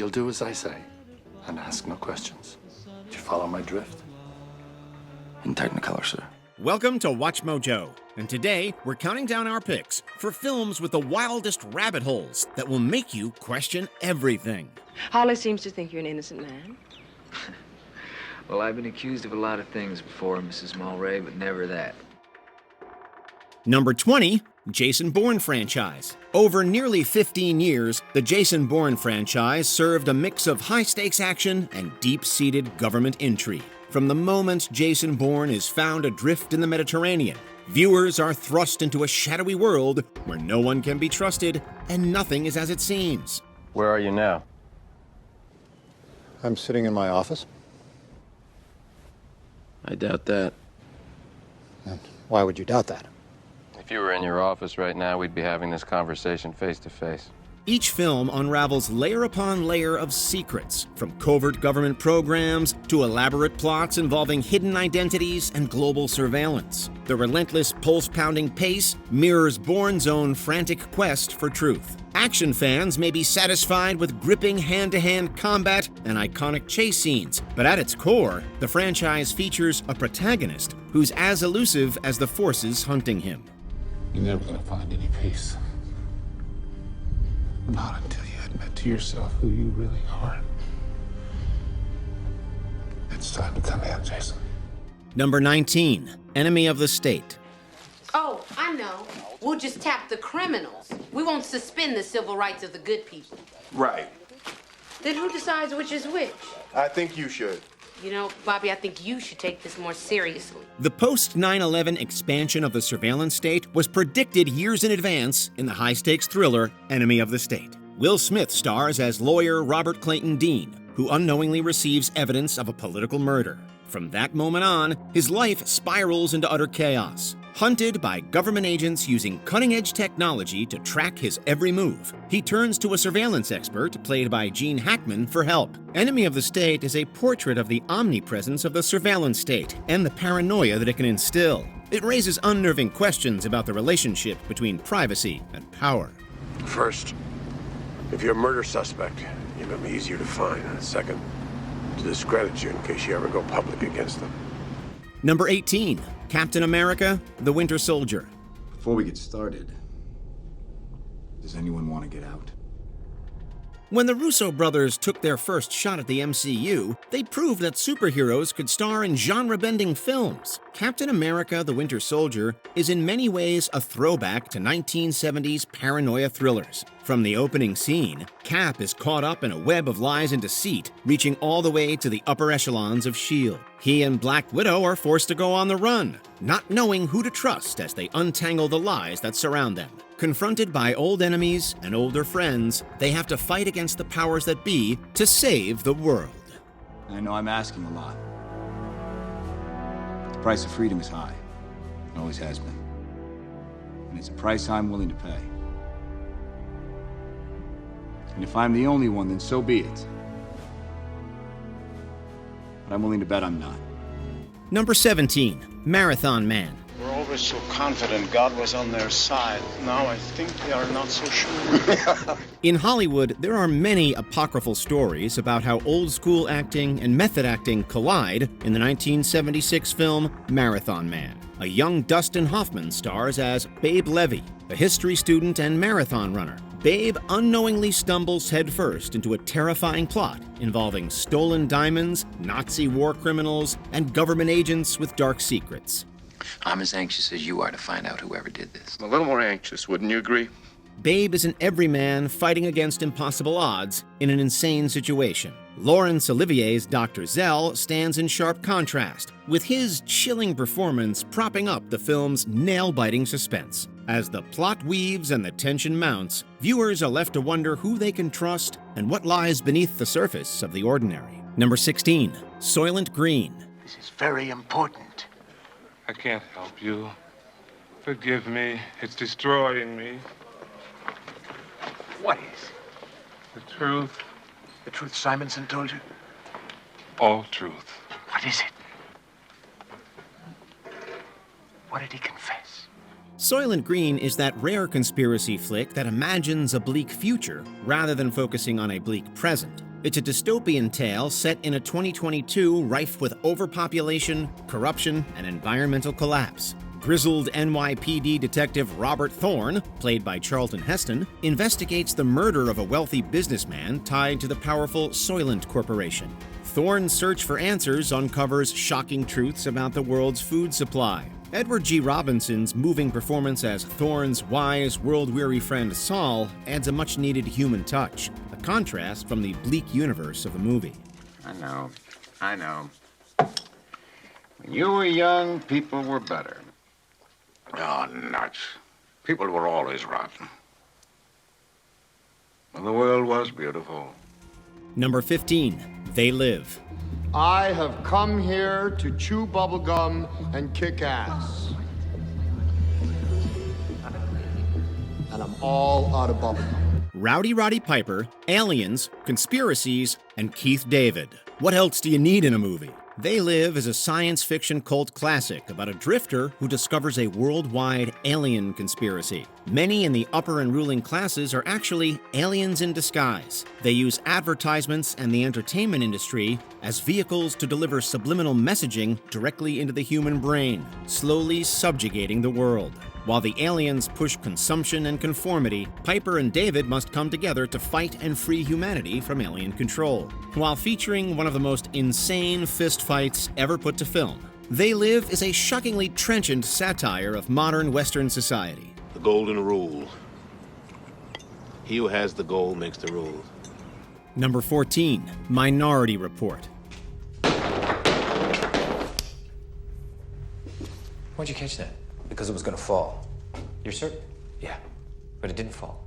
You'll do as I say and ask no questions. Do you follow my drift? In Technicolor, sir. Welcome to WatchMojo, and today we're counting down our picks for films with the wildest rabbit holes that will make you question everything. Holly seems to think you're an innocent man. Well, I've been accused of a lot of things before, Mrs. Mulray, but never that. Number 20, Jason Bourne franchise. Over nearly 15 years, the Jason Bourne franchise served a mix of high-stakes action and deep-seated government intrigue. From the moment Jason Bourne is found adrift in the Mediterranean, viewers are thrust into a shadowy world where no one can be trusted and nothing is as it seems. Where are you now? I'm sitting in my office. I doubt that. And why would you doubt that? If you were in your office right now, we'd be having this conversation face to face. Each film unravels layer upon layer of secrets, from covert government programs to elaborate plots involving hidden identities and global surveillance. The relentless, pulse-pounding pace mirrors Bourne's own frantic quest for truth. Action fans may be satisfied with gripping hand-to-hand combat and iconic chase scenes, but at its core, the franchise features a protagonist who's as elusive as the forces hunting him. You're never gonna find any peace. Not until you admit to yourself who you really are. It's time to come in, Jason. Number 19, Enemy of the State. Oh, I know. We'll just tap the criminals. We won't suspend the civil rights of the good people. Right. Then who decides which is which? I think you should. You know, Bobby, I think you should take this more seriously. The post-9/11 expansion of the surveillance state was predicted years in advance in the high-stakes thriller Enemy of the State. Will Smith stars as lawyer Robert Clayton Dean, who unknowingly receives evidence of a political murder. From that moment on, his life spirals into utter chaos. Hunted by government agents using cutting-edge technology to track his every move, he turns to a surveillance expert played by Gene Hackman for help. Enemy of the State is a portrait of the omnipresence of the surveillance state and the paranoia that it can instill. It raises unnerving questions about the relationship between privacy and power. First, if you're a murder suspect, you're gonna be easier to find. And second, to discredit you in case you ever go public against them. Number 18, Captain America, the Winter Soldier. Before we get started, does anyone want to get out? When the Russo brothers took their first shot at the MCU, they proved that superheroes could star in genre-bending films. Captain America, the Winter Soldier is in many ways a throwback to 1970s paranoia thrillers. From the opening scene, Cap is caught up in a web of lies and deceit, reaching all the way to the upper echelons of S.H.I.E.L.D. He and Black Widow are forced to go on the run, not knowing who to trust as they untangle the lies that surround them. Confronted by old enemies and older friends, they have to fight against the powers that be to save the world. I know I'm asking a lot. The price of freedom is high. It always has been. And it's a price I'm willing to pay. And if I'm the only one, then so be it. But I'm willing to bet I'm not. Number 17, Marathon Man. We're always so confident God was on their side. Now I think they are not so sure. In Hollywood, there are many apocryphal stories about how old-school acting and method acting collide in the 1976 film Marathon Man. A young Dustin Hoffman stars as Babe Levy, a history student and marathon runner. Babe unknowingly stumbles headfirst into a terrifying plot involving stolen diamonds, Nazi war criminals, and government agents with dark secrets. I'm as anxious as you are to find out whoever did this. A little more anxious, wouldn't you agree? Babe is an everyman fighting against impossible odds in an insane situation. Laurence Olivier's Dr. Zell stands in sharp contrast, with his chilling performance propping up the film's nail-biting suspense. As the plot weaves and the tension mounts, viewers are left to wonder who they can trust and what lies beneath the surface of the ordinary. Number 16, Soylent Green. This is very important. I can't help you. Forgive me. It's destroying me. What is? The truth. The truth Simonson told you? All truth. What is it? What did he confess? Soylent Green is that rare conspiracy flick that imagines a bleak future rather than focusing on a bleak present. It's a dystopian tale set in a 2022 rife with overpopulation, corruption, and environmental collapse. Grizzled NYPD detective Robert Thorne, played by Charlton Heston, investigates the murder of a wealthy businessman tied to the powerful Soylent Corporation. Thorne's search for answers uncovers shocking truths about the world's food supply. Edward G. Robinson's moving performance as Thorne's wise, world-weary friend Saul adds a much-needed human touch, a contrast from the bleak universe of the movie. I know. When you were young, people were better. Oh, nuts. People were always rotten. And the world was beautiful. Number 15, They Live. I have come here to chew bubblegum and kick ass. And I'm all out of bubblegum. Rowdy Roddy Piper, aliens, conspiracies, and Keith David. What else do you need in a movie? They Live is a science fiction cult classic about a drifter who discovers a worldwide alien conspiracy. Many in the upper and ruling classes are actually aliens in disguise. They use advertisements and the entertainment industry as vehicles to deliver subliminal messaging directly into the human brain, slowly subjugating the world. While the aliens push consumption and conformity, Piper and David must come together to fight and free humanity from alien control. While featuring one of the most insane fistfights ever put to film, They Live is a shockingly trenchant satire of modern Western society. The golden rule. He who has the goal makes the rules. Number 14, Minority Report. Why'd you catch that? Because it was gonna fall. You're certain? Yeah, but it didn't fall.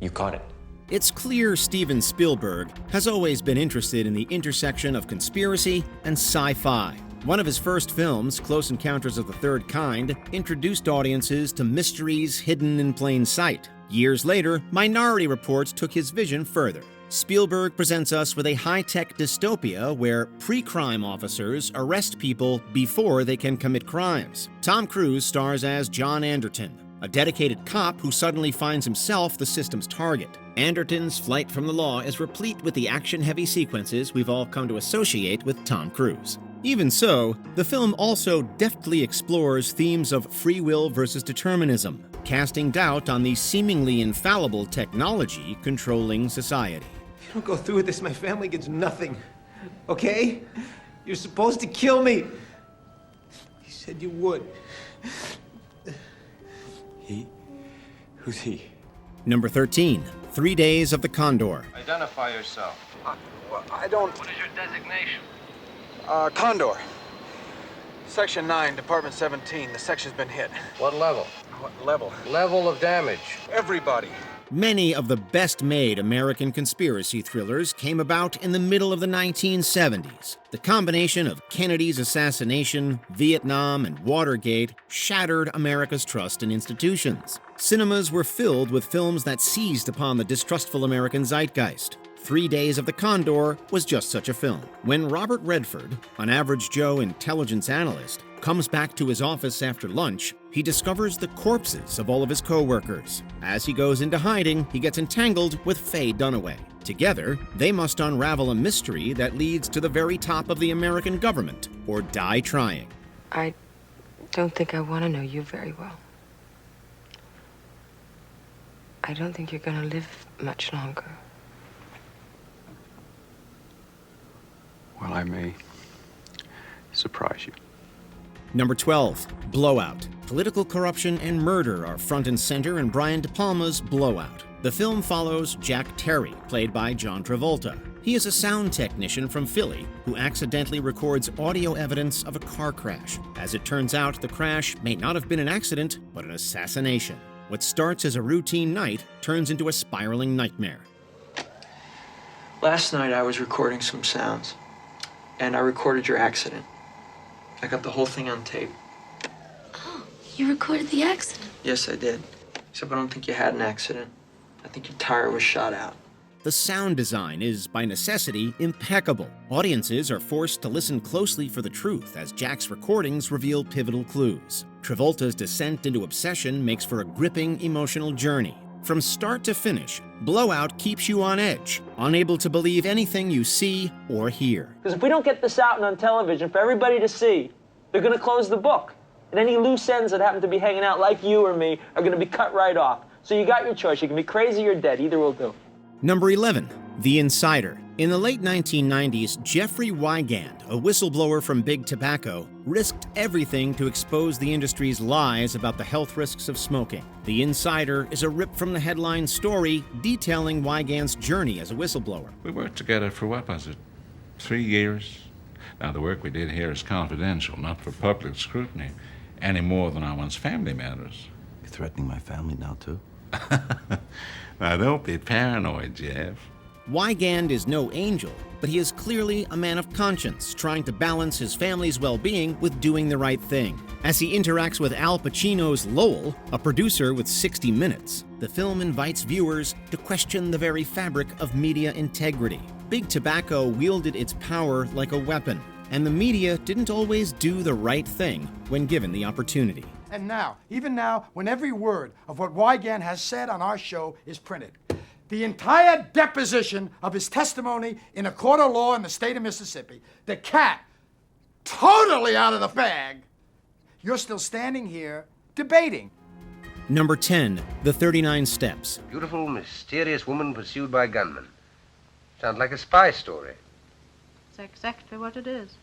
You caught it. It's clear Steven Spielberg has always been interested in the intersection of conspiracy and sci-fi. One of his first films, Close Encounters of the Third Kind, introduced audiences to mysteries hidden in plain sight. Years later, Minority Report took his vision further. Spielberg presents us with a high-tech dystopia where pre-crime officers arrest people before they can commit crimes. Tom Cruise stars as John Anderton, a dedicated cop who suddenly finds himself the system's target. Anderton's flight from the law is replete with the action-heavy sequences we've all come to associate with Tom Cruise. Even so, the film also deftly explores themes of free will versus determinism, casting doubt on the seemingly infallible technology controlling society. If you don't go through with this, my family gets nothing. Okay? You're supposed to kill me. You said you would. He? Who's he? Number 13, 3 Days of the Condor. Identify yourself. I don't... What is your designation? Condor. Section 9, Department 17. The section's been hit. What level? What level? Level of damage. Everybody. Many of the best-made American conspiracy thrillers came about in the middle of the 1970s. The combination of Kennedy's assassination, Vietnam, and Watergate shattered America's trust in institutions. Cinemas were filled with films that seized upon the distrustful American zeitgeist. 3 Days of the Condor was just such a film. When Robert Redford, an average Joe intelligence analyst, comes back to his office after lunch, he discovers the corpses of all of his co-workers. As he goes into hiding, he gets entangled with Faye Dunaway. Together, they must unravel a mystery that leads to the very top of the American government, or die trying. I don't think I want to know you very well. I don't think you're going to live much longer. Well, I may surprise you. Number 12, Blowout. Political corruption and murder are front and center in Brian De Palma's Blowout. The film follows Jack Terry, played by John Travolta. He is a sound technician from Philly who accidentally records audio evidence of a car crash. As it turns out, the crash may not have been an accident, but an assassination. What starts as a routine night turns into a spiraling nightmare. Last night I was recording some sounds, and I recorded your accident. I got the whole thing on tape. Oh, you recorded the accident? Yes, I did. Except I don't think you had an accident. I think your tire was shot out. The sound design is, by necessity, impeccable. Audiences are forced to listen closely for the truth as Jack's recordings reveal pivotal clues. Travolta's descent into obsession makes for a gripping emotional journey. From start to finish, Blowout keeps you on edge, unable to believe anything you see or hear. Because if we don't get this out on television for everybody to see, they're going to close the book. And any loose ends that happen to be hanging out like you or me are going to be cut right off. So you got your choice. You can be crazy or dead. Either will do. Number 11, The Insider. In the late 1990s, Jeffrey Wigand, a whistleblower from Big Tobacco, risked everything to expose the industry's lies about the health risks of smoking. The Insider is a rip-from-the-headline story detailing Wigand's journey as a whistleblower. We worked together for, what was it, 3 years? Now, the work we did here is confidential, not for public scrutiny, any more than our one's family matters. You're threatening my family now, too? Now, don't be paranoid, Jeff. Wigand is no angel, but he is clearly a man of conscience, trying to balance his family's well-being with doing the right thing. As he interacts with Al Pacino's Lowell, a producer with 60 Minutes, the film invites viewers to question the very fabric of media integrity. Big Tobacco wielded its power like a weapon, and the media didn't always do the right thing when given the opportunity. And now, even now, when every word of what Wigand has said on our show is printed, the entire deposition of his testimony in a court of law in the state of Mississippi, the cat totally out of the bag, you're still standing here debating. Number 10, The 39 Steps. Beautiful, mysterious woman pursued by gunmen. Sounds like a spy story. It's exactly what it is.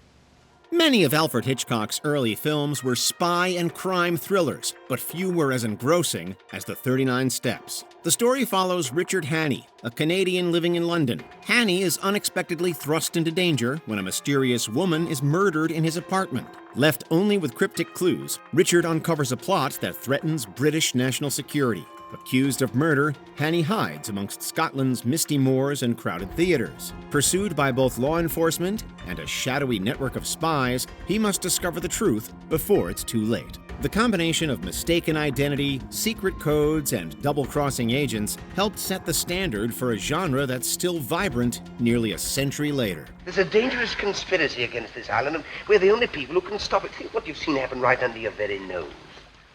Many of Alfred Hitchcock's early films were spy and crime thrillers, but few were as engrossing as The 39 Steps. The story follows Richard Hannay, a Canadian living in London. Hannay is unexpectedly thrust into danger when a mysterious woman is murdered in his apartment. Left only with cryptic clues, Richard uncovers a plot that threatens British national security. Accused of murder, Hannay hides amongst Scotland's misty moors and crowded theaters. Pursued by both law enforcement and a shadowy network of spies, he must discover the truth before it's too late. The combination of mistaken identity, secret codes, and double-crossing agents helped set the standard for a genre that's still vibrant nearly a century later. There's a dangerous conspiracy against this island, and we're the only people who can stop it. Think what you've seen happen right under your very nose.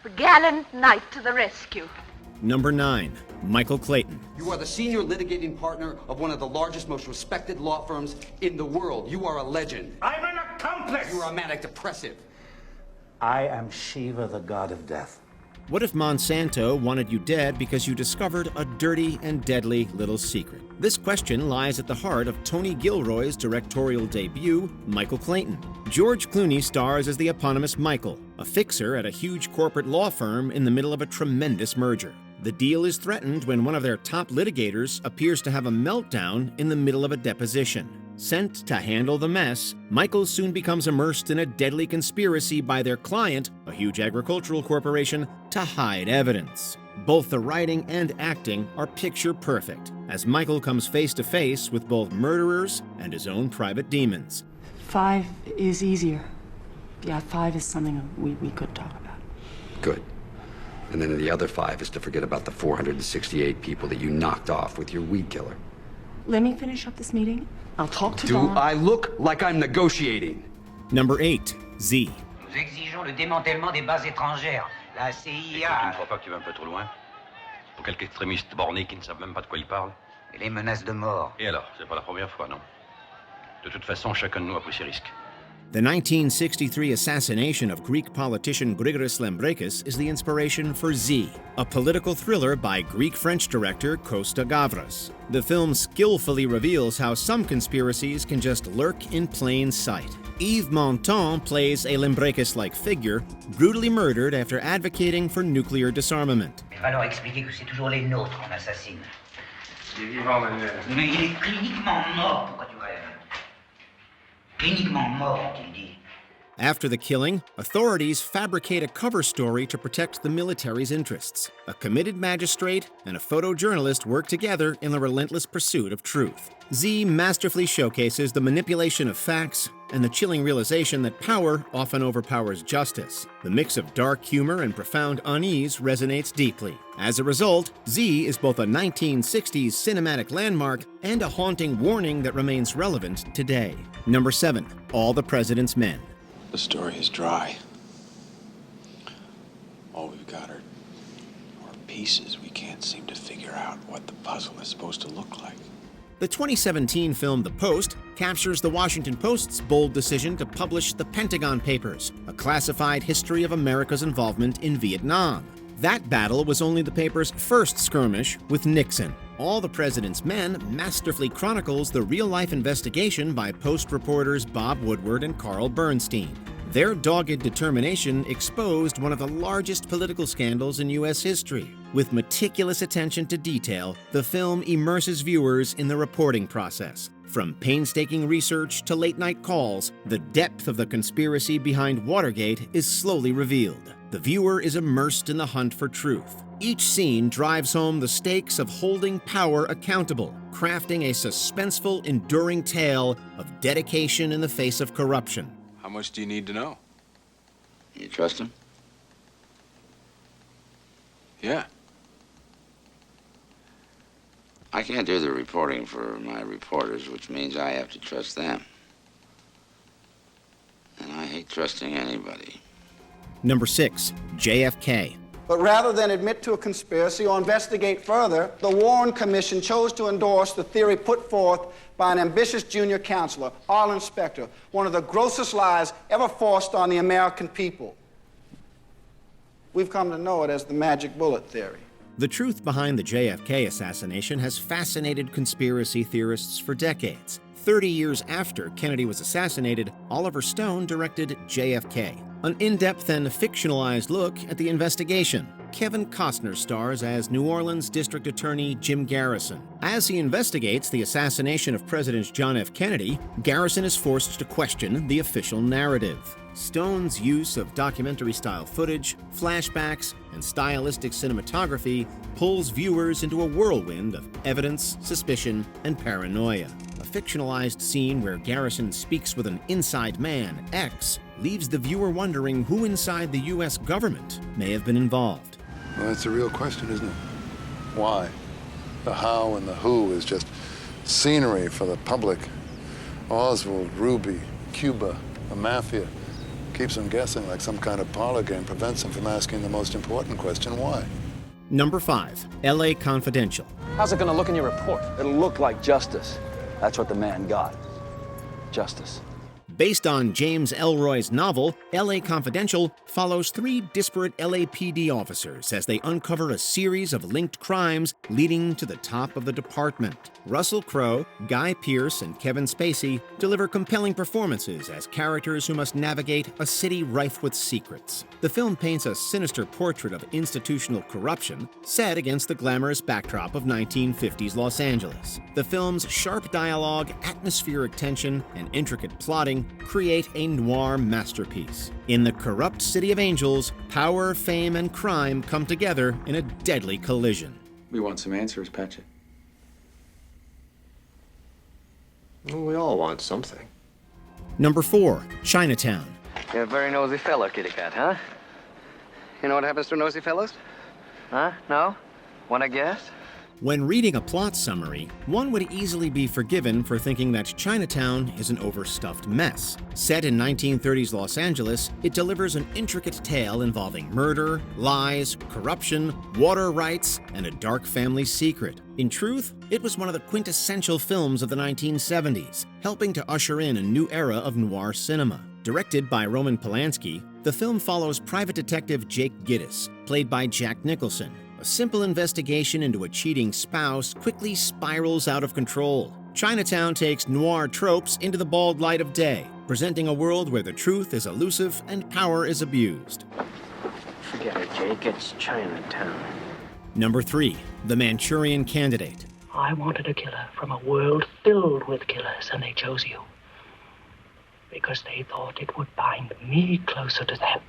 The gallant knight to the rescue. Number 9, Michael Clayton. You are the senior litigating partner of one of the largest, most respected law firms in the world. You are a legend. I'm an accomplice! You are a manic depressive. I am Shiva, the god of death. What if Monsanto wanted you dead because you discovered a dirty and deadly little secret? This question lies at the heart of Tony Gilroy's directorial debut, Michael Clayton. George Clooney stars as the eponymous Michael, a fixer at a huge corporate law firm in the middle of a tremendous merger. The deal is threatened when one of their top litigators appears to have a meltdown in the middle of a deposition. Sent to handle the mess, Michael soon becomes immersed in a deadly conspiracy by their client, a huge agricultural corporation, to hide evidence. Both the writing and acting are picture perfect, as Michael comes face to face with both murderers and his own private demons. 5 is easier. Yeah, 5 is something we could talk about. Good. And then the other 5 is to forget about the 468 people that you knocked off with your weed killer. Let me finish up this meeting. I'll talk to Do Dawn. I look like I'm negotiating? Number 8, Z. Nous exigeons le démantèlement des bases étrangères. La CIA... Tu ne crois pas que tu vas un peu trop loin? Pour quelques extrémistes bornés qui ne savent même pas de quoi ils parlent? Et les menaces de mort. Et alors, c'est pas la première fois, non? De toute façon, chacun de nous a pris ses risques. The 1963 assassination of Greek politician Grigoris Lambrakis is the inspiration for Z, a political thriller by Greek-French director Costa Gavras. The film skillfully reveals how some conspiracies can just lurk in plain sight. Yves Montand plays a Lambrakis-like figure, brutally murdered after advocating for nuclear disarmament. Il va leur expliquer que c'est toujours les nôtres qu'on assassine. Il est vivant, Manuel. Mais il est cliniquement mort, pourquoi tu rêves? Cliniquement mort, ont-ils dit. After the killing, authorities fabricate a cover story to protect the military's interests. A committed magistrate and a photojournalist work together in the relentless pursuit of truth. Z masterfully showcases the manipulation of facts and the chilling realization that power often overpowers justice. The mix of dark humor and profound unease resonates deeply. As a result, Z is both a 1960s cinematic landmark and a haunting warning that remains relevant today. Number 7, All the President's Men. The story is dry. All we've got are pieces we can't seem to figure figure out what the puzzle is supposed to look like. The 2017 film The Post captures the Washington Post's bold decision to publish the Pentagon Papers, a classified history of America's involvement in Vietnam. That battle was only the paper's first skirmish with Nixon. All the President's Men masterfully chronicles the real-life investigation by Post reporters Bob Woodward and Carl Bernstein. Their dogged determination exposed one of the largest political scandals in U.S. history. With meticulous attention to detail, the film immerses viewers in the reporting process. From painstaking research to late-night calls, the depth of the conspiracy behind Watergate is slowly revealed. The viewer is immersed in the hunt for truth. Each scene drives home the stakes of holding power accountable, crafting a suspenseful, enduring tale of dedication in the face of corruption. How much do you need to know? You trust him? Yeah. I can't do the reporting for my reporters, which means I have to trust them. And I hate trusting anybody. Number 6, JFK. But rather than admit to a conspiracy or investigate further, the Warren Commission chose to endorse the theory put forth by an ambitious junior counselor, Arlen Specter, one of the grossest lies ever forced on the American people. We've come to know it as the magic bullet theory. The truth behind the JFK assassination has fascinated conspiracy theorists for decades. 30 years after Kennedy was assassinated, Oliver Stone directed JFK, an in-depth and fictionalized look at the investigation. Kevin Costner stars as New Orleans District Attorney Jim Garrison. As he investigates the assassination of President John F. Kennedy, Garrison is forced to question the official narrative. Stone's use of documentary-style footage, flashbacks, and stylistic cinematography pulls viewers into a whirlwind of evidence, suspicion, and paranoia. A fictionalized scene where Garrison speaks with an inside man, X, leaves the viewer wondering who inside the U.S. government may have been involved. Well, that's a real question, isn't it? Why? The how and the who is just scenery for the public. Oswald, Ruby, Cuba, the mafia. Keeps them guessing like some kind of parlor game, prevents them from asking the most important question, why? Number 5, L.A. Confidential. How's it gonna look in your report? It'll look like justice. That's what the man got. Justice. Based on James Ellroy's novel, L.A. Confidential follows 3 disparate LAPD officers as they uncover a series of linked crimes leading to the top of the department. Russell Crowe, Guy Pearce, and Kevin Spacey deliver compelling performances as characters who must navigate a city rife with secrets. The film paints a sinister portrait of institutional corruption set against the glamorous backdrop of 1950s Los Angeles. The film's sharp dialogue, atmospheric tension, and intricate plotting create a noir masterpiece. In the corrupt city of angels, power, fame, and crime come together in a deadly collision. We want some answers, Patchett. Well, we all want something. Number 4, Chinatown. You're a very nosy fellow, kitty cat, huh? You know what happens to nosy fellows? Huh? No? Wanna guess? When reading a plot summary, one would easily be forgiven for thinking that Chinatown is an overstuffed mess. Set in 1930s Los Angeles, it delivers an intricate tale involving murder, lies, corruption, water rights, and a dark family secret. In truth, it was one of the quintessential films of the 1970s, helping to usher in a new era of noir cinema. Directed by Roman Polanski, the film follows private detective Jake Gittes, played by Jack Nicholson. A simple investigation into a cheating spouse quickly spirals out of control. Chinatown takes noir tropes into the bald light of day, presenting a world where the truth is elusive and power is abused. Forget it, Jake. It's Chinatown. Number 3, The Manchurian Candidate. I wanted a killer from a world filled with killers, and they chose you. Because they thought it would bind me closer to them.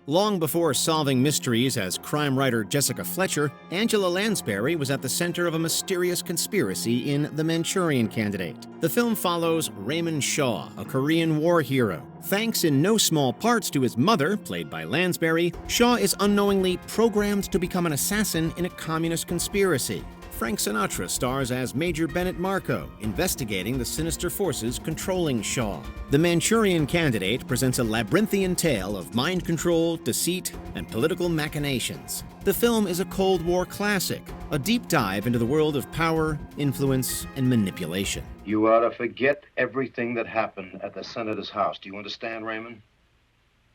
Long before solving mysteries as crime writer Jessica Fletcher, Angela Lansbury was at the center of a mysterious conspiracy in The Manchurian Candidate. The film follows Raymond Shaw, a Korean War hero. Thanks in no small parts to his mother, played by Lansbury, Shaw is unknowingly programmed to become an assassin in a communist conspiracy. Frank Sinatra stars as Major Bennett Marco, investigating the sinister forces controlling Shaw. The Manchurian Candidate presents a labyrinthian tale of mind control, deceit, and political machinations. The film is a Cold War classic, a deep dive into the world of power, influence, and manipulation. You ought to forget everything that happened at the senator's house. Do you understand, Raymond?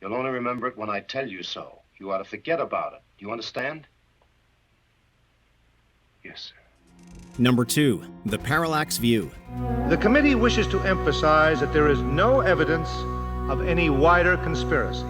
You'll only remember it when I tell you so. You ought to forget about it. Do you understand? Yes, sir. Number 2, The Parallax View. The committee wishes to emphasize that there is no evidence of any wider conspiracy.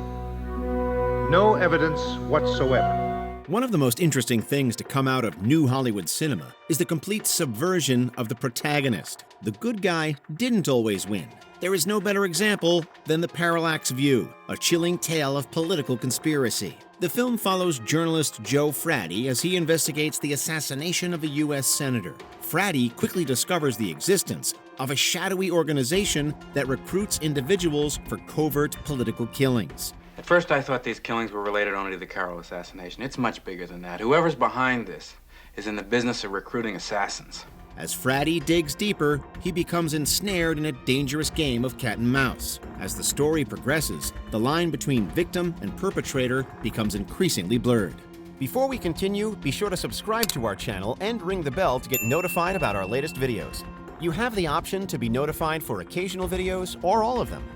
No evidence whatsoever. One of the most interesting things to come out of new Hollywood cinema is the complete subversion of the protagonist. The good guy didn't always win. There is no better example than The Parallax View, a chilling tale of political conspiracy. The film follows journalist Joe Fratty as he investigates the assassination of a U.S. senator. Fratty quickly discovers the existence of a shadowy organization that recruits individuals for covert political killings. At first, I thought these killings were related only to the Carroll assassination. It's much bigger than that. Whoever's behind this is in the business of recruiting assassins. As Fratty digs deeper, he becomes ensnared in a dangerous game of cat and mouse. As the story progresses, the line between victim and perpetrator becomes increasingly blurred. Before we continue, be sure to subscribe to our channel and ring the bell to get notified about our latest videos. You have the option to be notified for occasional videos or all of them.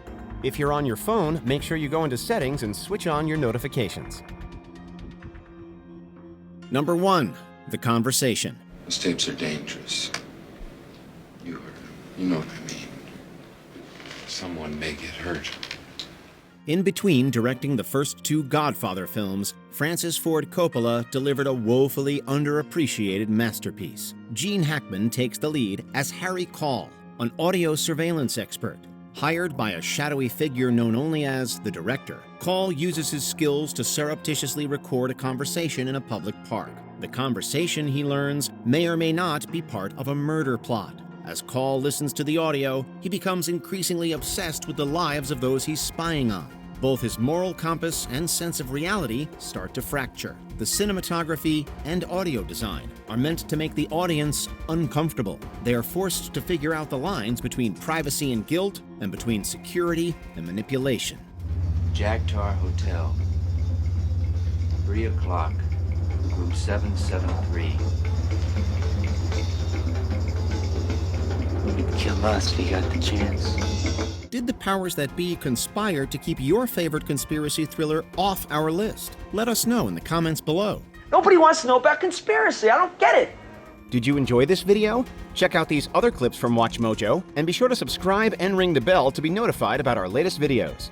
If you're on your phone, make sure you go into Settings and switch on your notifications. Number 1, The Conversation. Those tapes are dangerous. You know what I mean. Someone may get hurt. In between directing the first 2 Godfather films, Francis Ford Coppola delivered a woefully underappreciated masterpiece. Gene Hackman takes the lead as Harry Call, an audio surveillance expert. Hired by a shadowy figure known only as the director, Call uses his skills to surreptitiously record a conversation in a public park. The conversation, he learns, may or may not be part of a murder plot. As Call listens to the audio, he becomes increasingly obsessed with the lives of those he's spying on. Both his moral compass and sense of reality start to fracture. The cinematography and audio design are meant to make the audience uncomfortable. They are forced to figure out the lines between privacy and guilt and between security and manipulation. Jagtar Hotel, 3 o'clock, room 773. He'd kill us if he got the chance. Did the powers that be conspire to keep your favorite conspiracy thriller off our list? Let us know in the comments below. Nobody wants to know about conspiracy. I don't get it. Did you enjoy this video? Check out these other clips from WatchMojo, and be sure to subscribe and ring the bell to be notified about our latest videos.